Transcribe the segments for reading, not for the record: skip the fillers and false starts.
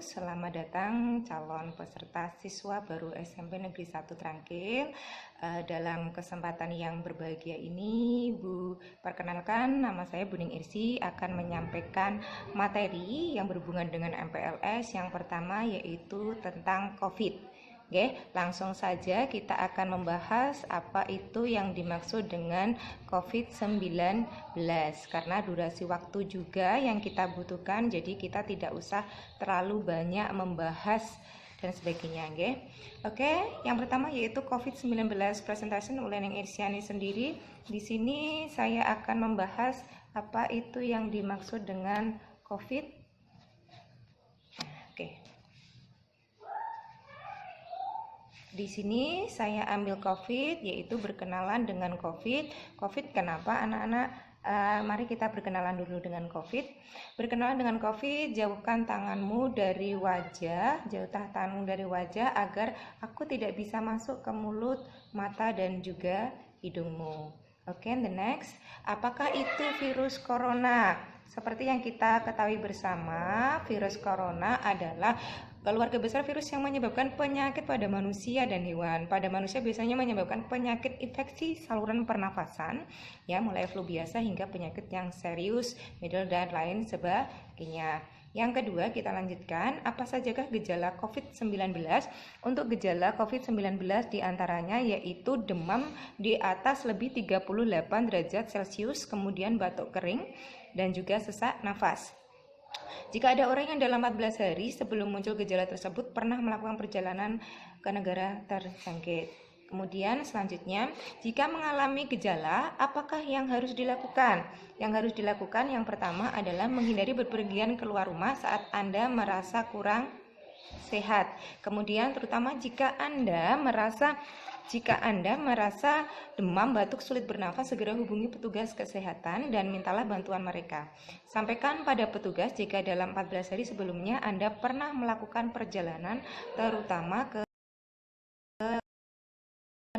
selamat datang calon peserta siswa baru SMP Negeri 1 Trangkil. Dalam kesempatan yang berbahagia ini, perkenalkan nama saya Buning Irsi akan menyampaikan materi yang berhubungan dengan MPLS. Yang pertama yaitu tentang COVID. Oke, langsung saja kita akan membahas apa itu yang dimaksud dengan COVID-19 karena durasi waktu juga yang kita butuhkan, jadi kita tidak usah terlalu banyak membahas dan sebagainya. Oke, yang pertama yaitu COVID-19 presentation oleh Neng Irsyani sendiri. Di sini saya akan membahas apa itu yang dimaksud dengan COVID. Oke. Di sini saya ambil COVID, yaitu berkenalan dengan COVID. COVID kenapa anak-anak? Mari kita berkenalan dulu dengan COVID. Berkenalan dengan COVID, jauhkan tanganmu dari wajah, agar aku tidak bisa masuk ke mulut, mata, dan juga hidungmu. Oke, the next. Apakah itu virus corona? Seperti yang kita ketahui bersama, virus corona adalah keluarga besar virus yang menyebabkan penyakit pada manusia dan hewan. Pada manusia biasanya menyebabkan penyakit infeksi saluran pernafasan, ya, mulai flu biasa hingga penyakit yang serius, middle, dan lain sebagainya. Yang kedua, kita lanjutkan, apa sajakah gejala COVID-19? Untuk gejala COVID-19 diantaranya yaitu demam di atas lebih 38 derajat Celcius, kemudian batuk kering, dan juga sesak nafas. Jika ada orang yang dalam 14 hari sebelum muncul gejala tersebut pernah melakukan perjalanan ke negara terjangkit. Kemudian selanjutnya, jika mengalami gejala, apakah yang harus dilakukan? Yang harus dilakukan yang pertama adalah menghindari bepergian keluar rumah saat Anda merasa kurang sehat. Kemudian terutama jika Anda merasa demam, batuk, sulit bernafas, segera hubungi petugas kesehatan dan mintalah bantuan mereka. Sampaikan pada petugas jika dalam 14 hari sebelumnya Anda pernah melakukan perjalanan terutama ke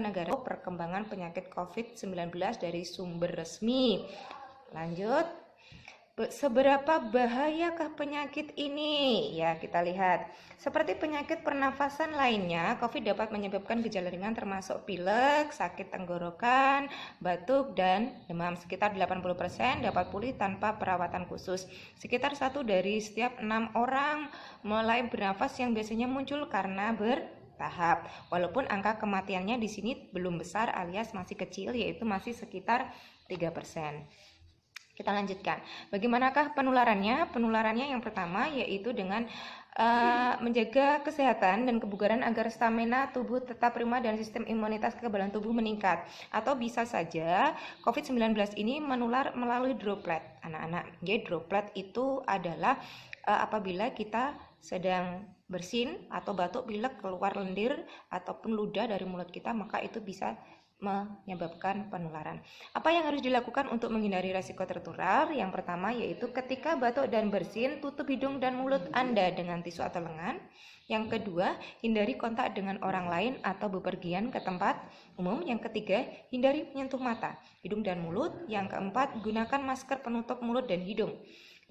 negara. Perkembangan penyakit COVID-19 dari sumber resmi. Lanjut. Seberapa bahayakah penyakit ini? Ya, kita lihat. Seperti penyakit pernafasan lainnya, COVID dapat menyebabkan gejala ringan termasuk pilek, sakit tenggorokan, batuk, dan demam. Sekitar 80% dapat pulih tanpa perawatan khusus. Sekitar 1 dari setiap 6 orang mulai bernafas yang biasanya muncul karena bertahap. Walaupun angka kematiannya di sini belum besar alias masih kecil, yaitu masih sekitar 3%. Kita lanjutkan. Bagaimanakah penularannya? Penularannya yang pertama yaitu dengan menjaga kesehatan dan kebugaran agar stamina tubuh tetap prima dan sistem imunitas kekebalan tubuh meningkat. Atau bisa saja COVID-19 ini menular melalui droplet, anak-anak. Jadi droplet itu adalah apabila kita sedang bersin atau batuk, pilek, keluar lendir ataupun ludah dari mulut kita, maka itu bisa menyebabkan penularan. Apa yang harus dilakukan untuk menghindari resiko tertular? Yang pertama yaitu ketika batuk dan bersin, tutup hidung dan mulut Anda dengan tisu atau lengan. Yang kedua, hindari kontak dengan orang lain atau bepergian ke tempat umum. Yang ketiga, hindari menyentuh mata, hidung dan mulut. Yang keempat, gunakan masker penutup mulut dan hidung.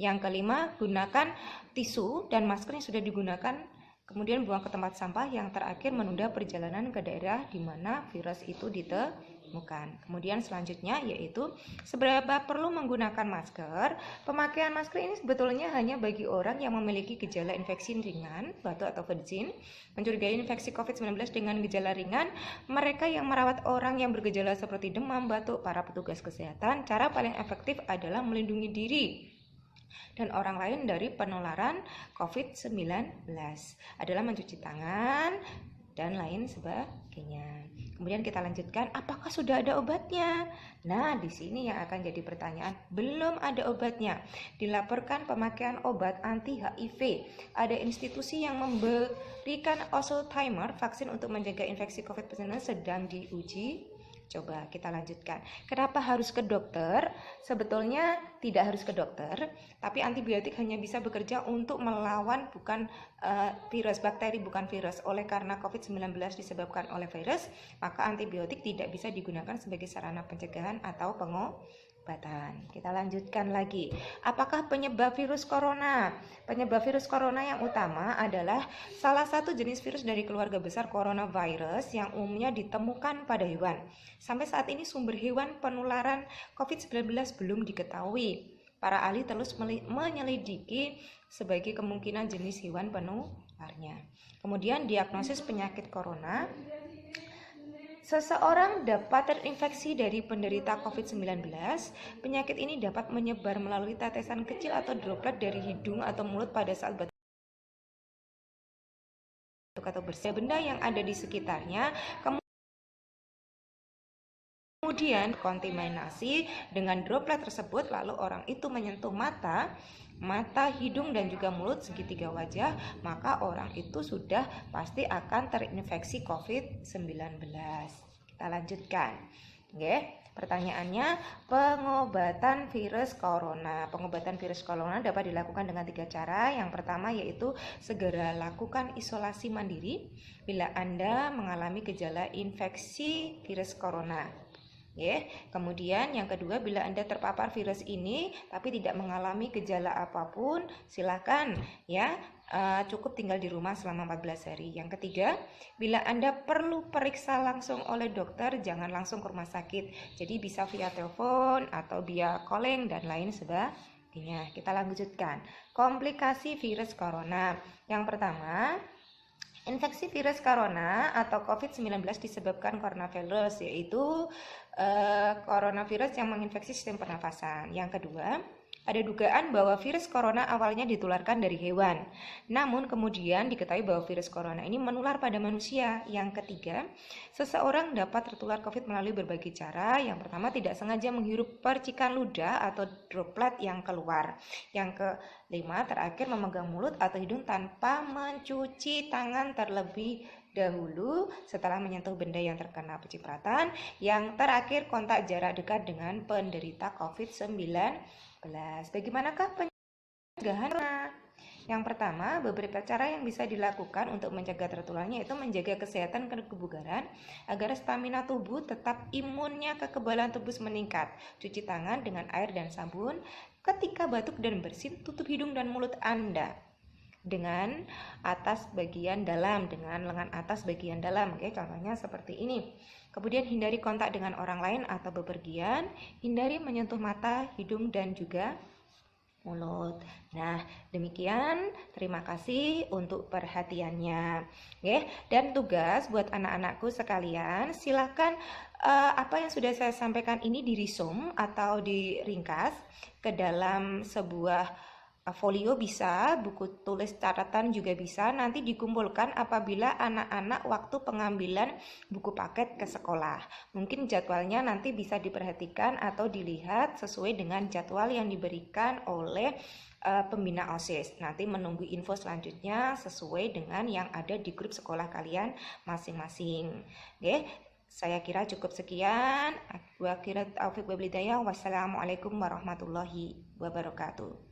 Yang kelima, gunakan tisu dan masker yang sudah digunakan, kemudian buang ke tempat sampah. Yang terakhir, menunda perjalanan ke daerah di mana virus itu ditemukan. Kemudian selanjutnya yaitu seberapa perlu menggunakan masker. Pemakaian masker ini sebetulnya hanya bagi orang yang memiliki gejala infeksi ringan, batuk atau bersin, mencurigai infeksi COVID-19 dengan gejala ringan, mereka yang merawat orang yang bergejala seperti demam, batuk, para petugas kesehatan. Cara paling efektif adalah melindungi diri dan orang lain dari penularan COVID-19 adalah mencuci tangan dan lain sebagainya. Kemudian kita lanjutkan, apakah sudah ada obatnya? Nah, di sini yang akan jadi pertanyaan, belum ada obatnya. Dilaporkan pemakaian obat anti HIV. Ada institusi yang memberikan oseltamivir, vaksin untuk menjaga infeksi COVID-19 sedang diuji. Coba kita lanjutkan. Kenapa harus ke dokter? Sebetulnya tidak harus ke dokter, tapi antibiotik hanya bisa bekerja untuk melawan bukan virus, bakteri bukan virus. Oleh karena COVID-19 disebabkan oleh virus, maka antibiotik tidak bisa digunakan sebagai sarana pencegahan atau pengobatan. pengobatan. Kita lanjutkan lagi. Apakah penyebab virus corona? Penyebab virus corona yang utama adalah salah satu jenis virus dari keluarga besar coronavirus yang umumnya ditemukan pada hewan. Sampai saat ini sumber hewan penularan COVID-19 belum diketahui. Para ahli terus menyelidiki sebagai kemungkinan jenis hewan penularnya. Kemudian diagnosis penyakit corona. Seseorang dapat terinfeksi dari penderita COVID-19. Penyakit ini dapat menyebar melalui tetesan kecil atau droplet dari hidung atau mulut pada saat batuk atau bersin benda yang ada di sekitarnya. Kemudian kontaminasi dengan droplet tersebut, lalu orang itu menyentuh mata, hidung dan juga mulut segitiga wajah, maka orang itu sudah pasti akan terinfeksi COVID-19. Kita lanjutkan. Oke, pertanyaannya, pengobatan virus corona. Pengobatan virus corona dapat dilakukan dengan 3 cara. Yang pertama yaitu segera lakukan isolasi mandiri bila Anda mengalami gejala infeksi virus corona. Kemudian yang kedua, bila Anda terpapar virus ini tapi tidak mengalami gejala apapun, silakan cukup tinggal di rumah selama 14 hari. Yang ketiga, bila Anda perlu periksa langsung oleh dokter, jangan langsung ke rumah sakit. Jadi bisa via telepon atau via calling dan lain sebagainya. Kita lanjutkan. Komplikasi virus corona. Yang pertama, infeksi virus corona atau COVID-19 disebabkan coronavirus, yaitu coronavirus yang menginfeksi sistem pernafasan. Yang kedua, ada dugaan bahwa virus corona awalnya ditularkan dari hewan, namun kemudian diketahui bahwa virus corona ini menular pada manusia. Yang ketiga, seseorang dapat tertular COVID melalui berbagai cara. Yang pertama, tidak sengaja menghirup percikan ludah atau droplet yang keluar. Yang kelima, terakhir, memegang mulut atau hidung tanpa mencuci tangan terlebih dahulu setelah menyentuh benda yang terkena pencipratan. Yang terakhir, kontak jarak dekat dengan penderita COVID-19. Bagaimanakah pencegahan? Yang pertama, beberapa cara yang bisa dilakukan untuk mencegah tertularnya, yaitu menjaga kesehatan dan kebugaran agar stamina tubuh tetap imunnya, kekebalan tubuh meningkat. Cuci tangan dengan air dan sabun. Ketika batuk dan bersin, tutup hidung dan mulut Anda dengan atas bagian dalam, dengan lengan atas bagian dalam. Contohnya seperti ini. Kemudian hindari kontak dengan orang lain atau bepergian, hindari menyentuh mata, hidung dan juga mulut. Nah, demikian, terima kasih untuk perhatiannya. Dan tugas buat anak-anakku sekalian, silakan apa yang sudah saya sampaikan ini diresum atau diringkas ke dalam sebuah folio, bisa, buku tulis catatan juga bisa, nanti dikumpulkan apabila anak-anak waktu pengambilan buku paket ke sekolah. Mungkin jadwalnya nanti bisa diperhatikan atau dilihat sesuai dengan jadwal yang diberikan oleh pembina OSIS. Nanti menunggu info selanjutnya sesuai dengan yang ada di grup sekolah kalian masing-masing. Saya kira cukup sekian. Wassalamualaikum warahmatullahi wabarakatuh.